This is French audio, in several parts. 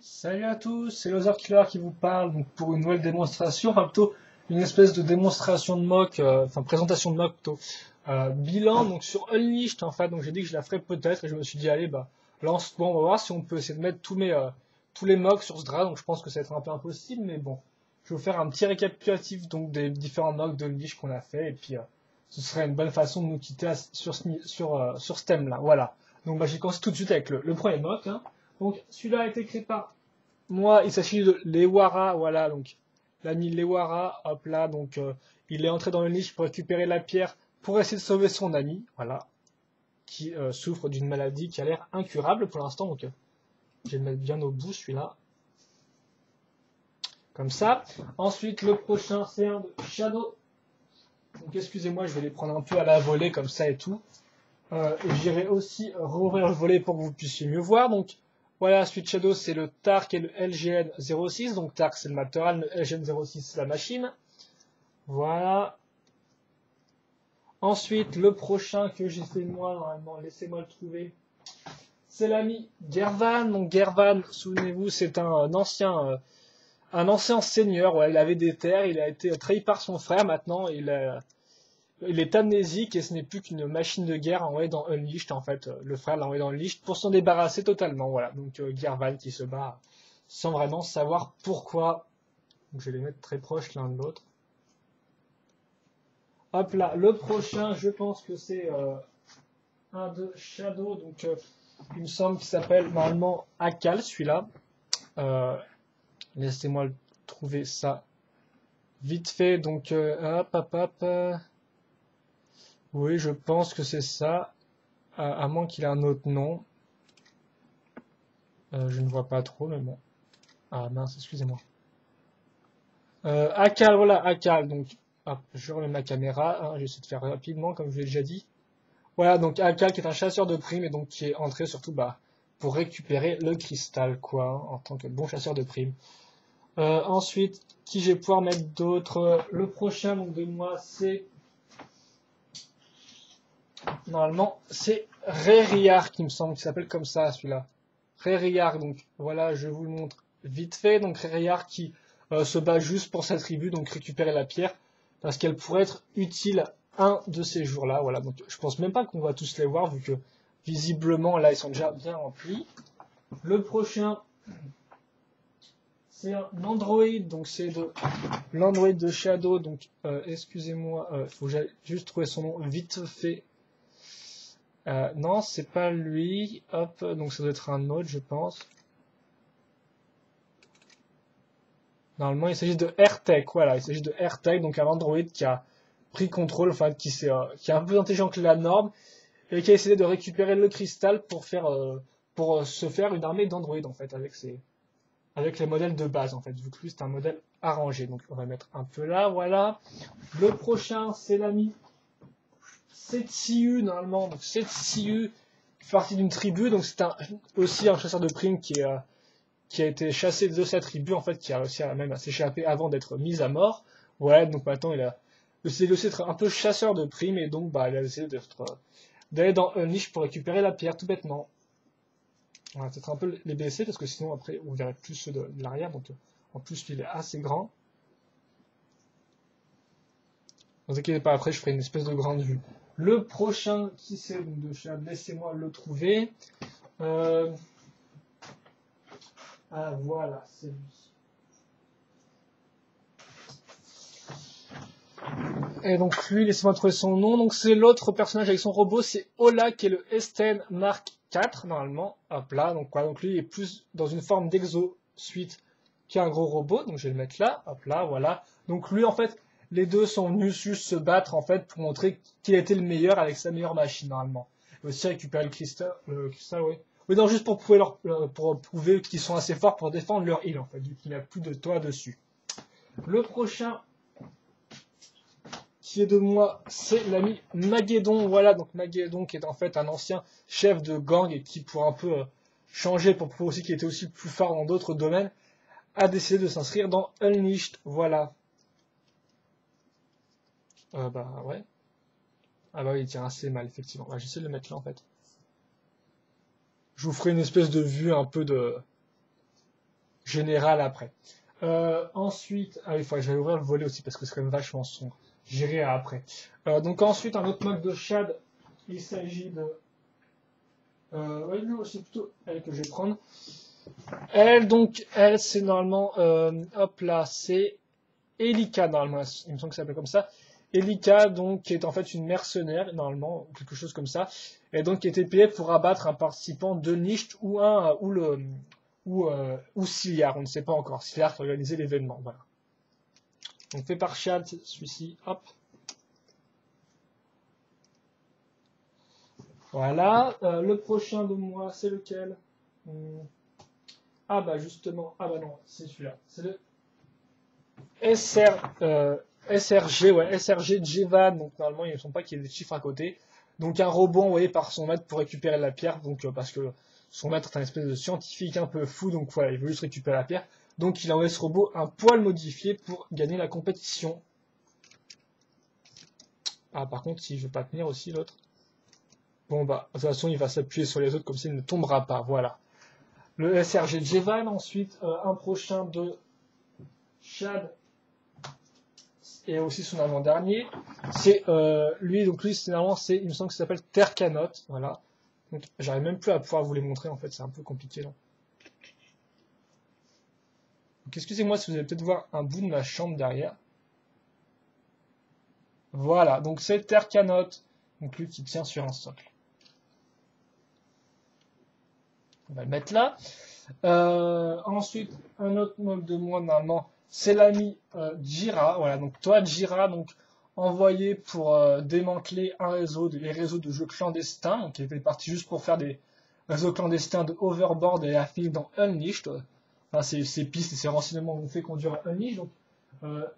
Salut à tous, c'est Loser Killer qui vous parle donc pour une nouvelle démonstration, enfin plutôt une espèce de démonstration de mock, enfin présentation de mock plutôt, bilan donc sur Unleashed en fait, donc j'ai dit que je la ferais peut-être et je me suis dit allez bah lance-toi, on va voir si on peut essayer de mettre tous les mocks sur ce drap, donc je pense que ça va être un peu impossible mais bon, je vais vous faire un petit récapitulatif donc des différents mocks d'Unleashed qu'on a fait et puis ce serait une bonne façon de nous quitter sur ce thème là, voilà. Donc bah j'ai commencé tout de suite avec le premier mock, hein. Donc celui-là a été créé par moi, il s'agit de Lewara, voilà, donc l'ami Lewara, hop là, donc il est entré dans le niche pour récupérer la pierre pour essayer de sauver son ami, voilà, qui souffre d'une maladie qui a l'air incurable pour l'instant, donc je vais le mettre bien au bout celui-là, comme ça. Ensuite, le prochain, c'est un de Shadow, donc excusez-moi, je vais les prendre un peu à la volée comme ça et tout. Et j'irai aussi rouvrir le volet pour que vous puissiez mieux voir. Donc voilà, Switch Shadow, c'est le Tark et le LGN06. Donc Tark, c'est le matériel, le LGN06, c'est la machine. Voilà. Ensuite, le prochain que j'ai fait moi, normalement, laissez-moi le trouver. C'est l'ami Gervan. Donc Gervan, souvenez-vous, c'est un ancien seigneur. Ouais, il avait des terres, il a été trahi par son frère. Maintenant, il est amnésique et ce n'est plus qu'une machine de guerre envoyée dans Unleashed en fait. Le frère l'a envoyé dans Unleashed pour s'en débarrasser totalement. Voilà. Donc Gervan qui se bat sans vraiment savoir pourquoi. Donc, je vais les mettre très proches l'un de l'autre. Hop là, le prochain, je pense que c'est un de Shadow. Donc il me semble qu'il s'appelle normalement Akal celui-là. Euh, Laissez-moi trouver ça vite fait. Donc hop hop hop. Oui, je pense que c'est ça. À moins qu'il ait un autre nom. Je ne vois pas trop, mais bon. Ah mince, excusez-moi. Akal, voilà, Akal. Donc, hop, je remets ma caméra. Hein, j'essaie de faire rapidement, comme je l'ai déjà dit. Voilà, donc Akal qui est un chasseur de primes et donc qui est entré surtout bah, pour récupérer le cristal, quoi, hein, en tant que bon chasseur de primes. Ensuite, qui je vais pouvoir mettre d'autres. Le prochain donc, de moi, c'est. Normalement, c'est Rériar qui me semble, qui s'appelle comme ça, celui-là. Rériar, donc voilà, je vous le montre vite fait. Donc Rériar qui se bat juste pour sa tribu, donc récupérer la pierre, parce qu'elle pourrait être utile un de ces jours-là. Voilà, donc je pense même pas qu'on va tous les voir, vu que visiblement là ils sont déjà bien remplis. Le prochain, c'est un Android, donc c'est de l'Android de Shadow, donc excusez-moi, faut que j'aille juste trouver son nom vite fait. Non, c'est pas lui. Hop, donc ça doit être un autre, je pense. Normalement, il s'agit de AirTech. Voilà, il s'agit de AirTech, donc un Android qui a pris contrôle, enfin qui est un peu plus intelligent que la norme et qui a essayé de récupérer le cristal pour se faire une armée d'Android en fait avec les modèles de base en fait. Vu que lui c'est un modèle arrangé, donc on va mettre un peu là, voilà. Le prochain, c'est l'ami Setsiu normalement. Donc Setsiu fait partie d'une tribu, donc c'est aussi un chasseur de primes qui a été chassé de sa tribu, en fait, qui a réussi même à s'échapper avant d'être mis à mort. Ouais, donc maintenant il a décidé d'être un peu chasseur de primes, et donc bah, il a décidé d'aller dans un niche pour récupérer la pierre, tout bêtement. On va peut-être un peu les baisser, parce que sinon après on verrait plus ceux de l'arrière, donc en plus il est assez grand. Ne vous inquiétez pas, après je ferai une espèce de grande vue. Le prochain, qui c'est donc de chez laissez-moi le trouver. Ah voilà, c'est lui. Et donc lui, laissez-moi trouver son nom. Donc c'est l'autre personnage avec son robot, c'est Ola qui est le Esten Mark IV normalement. Hop là, donc quoi, donc lui il est plus dans une forme d'exo suite qu'un gros robot. Donc je vais le mettre là, hop là, voilà. Donc lui en fait, les deux sont venus juste se battre en fait pour montrer qu'il était le meilleur avec sa meilleure machine normalement. Et aussi récupérer le cristal, oui. Oui non, juste pour prouver qu'ils sont assez forts pour défendre leur île en fait, vu qu'il n'y a plus de toit dessus. Le prochain qui est de moi, c'est l'ami Maguedon. Voilà, donc Maguedon qui est en fait un ancien chef de gang et qui, pour un peu changer, pour prouver aussi qu'il était aussi plus fort dans d'autres domaines, a décidé de s'inscrire dans Unleashed. Voilà. Bah ouais. Ah bah oui, il tient assez mal, effectivement. Bah, j'essaie de le mettre là en fait. Je vous ferai une espèce de vue un peu général après. Ensuite, ah oui, j'allais ouvrir le volet aussi parce que c'est quand même vachement sombre. J'irai après. Donc ensuite, un autre mode de shad, il s'agit de... ouais, non, c'est plutôt elle que je vais prendre. Elle, c'est normalement, hop là, c'est Elika, normalement, il me semble que ça s'appelle comme ça. Elika, donc, qui est en fait une mercenaire, normalement, ou quelque chose comme ça, et donc qui était payée pour abattre un participant de Nicht ou Siliar, on ne sait pas encore. Siliar qui organisait l'événement, voilà. Donc fait par Shad, celui-ci, hop. Voilà. Le prochain de moi, c'est lequel? Ah bah justement, ah bah non, c'est celui-là. C'est le SRG, ouais, SRG Jevan, donc normalement ils ne sont pas qu'il y ait des chiffres à côté. Donc un robot envoyé par son maître pour récupérer la pierre, donc parce que son maître est un espèce de scientifique un peu fou, donc voilà, il veut juste récupérer la pierre. Donc il a envoyé ce robot un poil modifié pour gagner la compétition. Ah par contre, si je veux pas tenir aussi l'autre. Bon bah, de toute façon il va s'appuyer sur les autres comme ça il ne tombera pas, voilà. Le SRG Jevan, ensuite un prochain de Shad. Et aussi son avant-dernier, c'est lui, donc lui, finalement, il me semble que ça s'appelle Terkanot, voilà. Donc, j'arrive même plus à pouvoir vous les montrer, en fait, c'est un peu compliqué, là. Donc, excusez-moi si vous allez peut-être voir un bout de ma chambre derrière. Voilà, donc c'est Terkanot, donc lui qui tient sur un socle. On va le mettre là. Ensuite, un autre mode de moi, normalement, c'est l'ami Jira. Voilà, donc toi, Jira, donc envoyé pour démanteler les réseaux de jeux clandestins, donc, qui était parti juste pour faire des réseaux clandestins de Overboard et affiliés dans Unleashed. Enfin, ces pistes et ces renseignements vont fait conduire à Unleashed. Donc,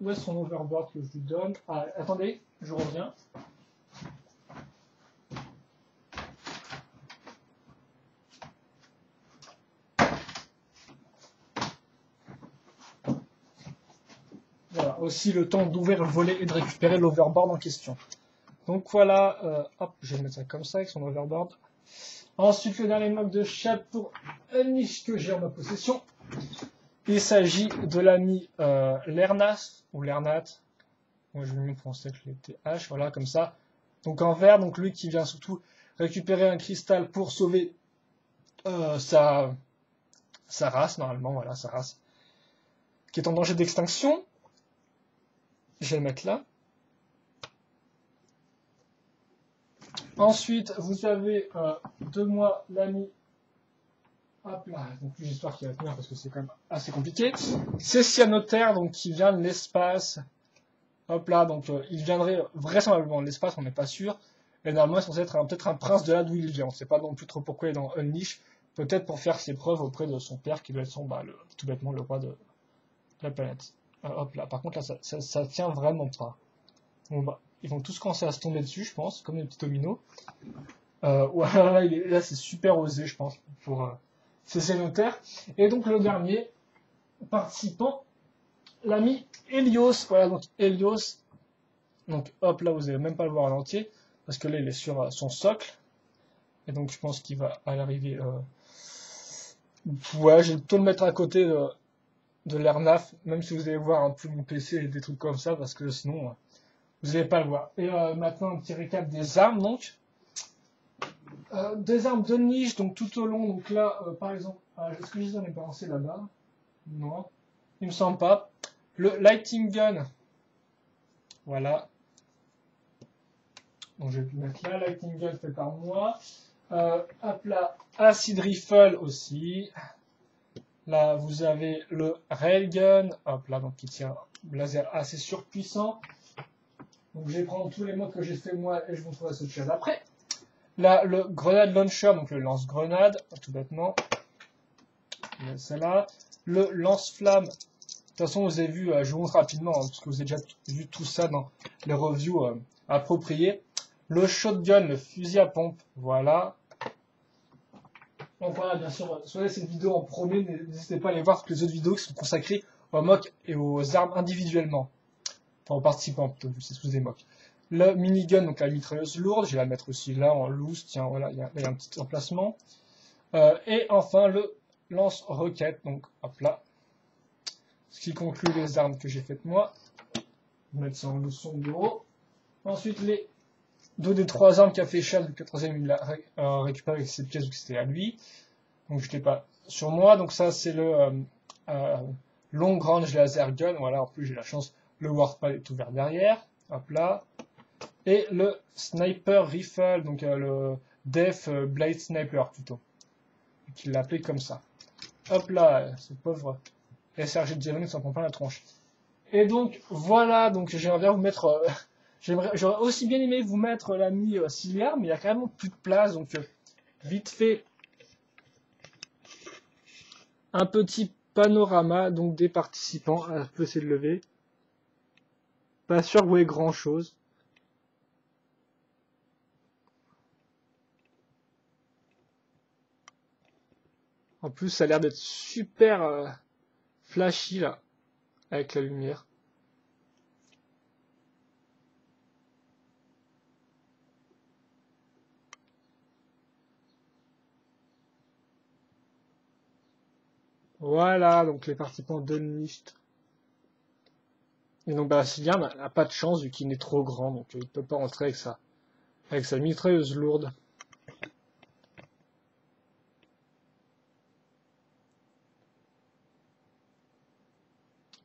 où est son Overboard que je lui donne? Ah, attendez, je reviens. Voilà, aussi le temps d'ouvrir le volet et de récupérer l'overboard en question. Donc voilà, hop, je vais mettre ça comme ça avec son overboard. Ensuite, le dernier mode de chat pour Unleashed que j'ai en ma possession. Il s'agit de l'ami Lernas, ou Lernat. Moi, je vais mettre français avec les TH, voilà, comme ça. Donc en vert, donc lui qui vient surtout récupérer un cristal pour sauver sa race, normalement, voilà, sa race, qui est en danger d'extinction. Je vais le mettre là. Ensuite, vous avez de moi l'ami. Hop là, donc j'espère qu'il va tenir parce que c'est quand même assez compliqué. C'est Cyanotaire, donc qui vient de l'espace. Hop là, donc il viendrait vraisemblablement de l'espace, on n'est pas sûr. Et normalement, il est censé être peut-être un prince de là d'où il vient. On ne sait pas non plus trop pourquoi il est dans Unleashed. Peut-être pour faire ses preuves auprès de son père, qui doit être tout bêtement le roi de la planète. Hop là, par contre, là, ça tient vraiment pas. Bon, bah, ils vont tous commencer à se tomber dessus, je pense, comme des petits dominos. Voilà, là, c'est super osé, je pense, pour ces Cyanotaires. Et donc, le dernier participant, l'ami Helios. Voilà, donc Helios. Donc, hop, là, vous n'allez même pas le voir en entier, parce que là, il est sur son socle. Et donc, je pense qu'il va à l'arrivée. Ouais, je vais plutôt le mettre à côté de l'Ernaf, même si vous allez voir un peu mon PC et des trucs comme ça, parce que sinon, vous n'allez pas le voir. Et maintenant, un petit récap des armes, donc. Des armes de niche, donc tout au long, donc là, par exemple, est-ce que je les ai balancés là-bas? Non, il me semble pas. Le lighting gun, voilà. Donc je vais le mettre là, lighting gun fait par moi. Hop là, acid rifle aussi. Là, vous avez le railgun, hop là, donc qui tient un laser assez surpuissant. Donc je vais prendre tous les modes que j'ai fait moi et je vous montrerai cette chose après. Là, le grenade launcher, donc le lance-grenade, tout bêtement. Celle-là. Le lance-flamme. De toute façon, vous avez vu, je vous montre rapidement, hein, parce que vous avez déjà vu tout ça dans les reviews appropriées. Le shotgun, le fusil à pompe, voilà. Donc voilà, bien sûr, soyez cette vidéo en premier, n'hésitez pas à aller voir toutes les autres vidéos qui sont consacrées aux mocs et aux armes individuellement. Enfin, aux participants, plutôt, c'est sous des mocs. Le minigun, donc la mitrailleuse lourde, je vais la mettre aussi là en loose, tiens, voilà, il y a un petit emplacement. Et enfin, le lance-roquette, donc hop là. Ce qui conclut les armes que j'ai faites moi. Je vais mettre ça en leçon de bureau. Ensuite, les 2 des 3 armes qu'a fait Charles, le 4e, il l'a récupéré avec cette pièce vu que c'était à lui. Donc je n'étais pas sur moi. Donc ça, c'est le long range laser gun. Voilà, en plus j'ai la chance, le warpad est ouvert derrière. Hop là. Et le sniper rifle, donc le Def Blade Sniper plutôt. Qu'il l'appelait comme ça. Hop là, ce pauvre SRG de Diamond s'en prend plein la tronche. Et donc voilà, donc j'aimerais bien vous mettre, j'aurais aussi bien aimé vous mettre l'ami ciliaire, mais il y a quand même plus de place, donc vite fait un petit panorama donc des participants. Je peux essayer de lever. Pas sûr que vous voyez grand chose. En plus, ça a l'air d'être super flashy là, avec la lumière. Voilà, donc les participants d'Unleashed. Et donc Cillian n'a pas de chance vu qu'il est trop grand, donc il peut pas rentrer avec sa mitrailleuse lourde.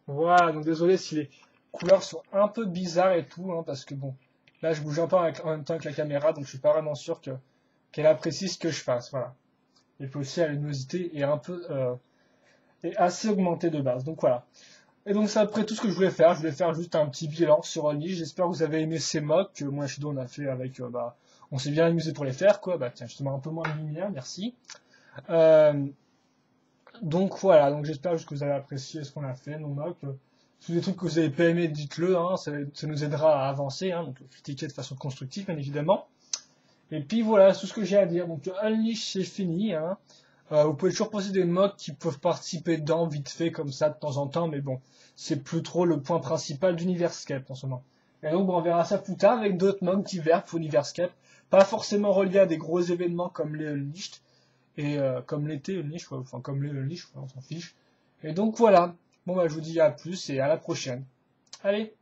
Voilà, donc désolé si les couleurs sont un peu bizarres et tout, hein, parce que bon, là je bouge un peu en même temps que la caméra, donc je suis pas vraiment sûr qu'elle apprécie ce que je fasse, voilà. Et puis aussi la luminosité est un peu est assez augmentée de base, donc voilà. Et donc c'est après tout ce que je voulais faire. Je voulais faire juste un petit bilan sur Unleashed. J'espère que vous avez aimé ces mocks que moi et Shido on a fait avec on s'est bien amusé pour les faire quoi. Bah tiens, justement un peu moins de lumière, merci. Euh, donc voilà, donc j'espère juste que vous avez apprécié ce qu'on a fait, nos mocks. Si vous avez des trucs que vous avez pas aimé, dites-le, hein, ça nous aidera à avancer, hein, donc critiquer de façon constructive bien évidemment. Et puis voilà, c'est tout ce que j'ai à dire. Donc Unleashed c'est fini, hein. Vous pouvez toujours poser des mocks qui peuvent participer dedans vite fait comme ça de temps en temps, mais bon, c'est plus trop le point principal d'Universcape en ce moment. Et donc bon, on verra ça plus tard avec d'autres mocks divers pour Universcape, pas forcément reliés à des gros événements comme les Unleashed, et comme l'été Unleashed, enfin comme les Unleashed, on s'en fiche. Et donc voilà, bon bah je vous dis à plus et à la prochaine. Allez!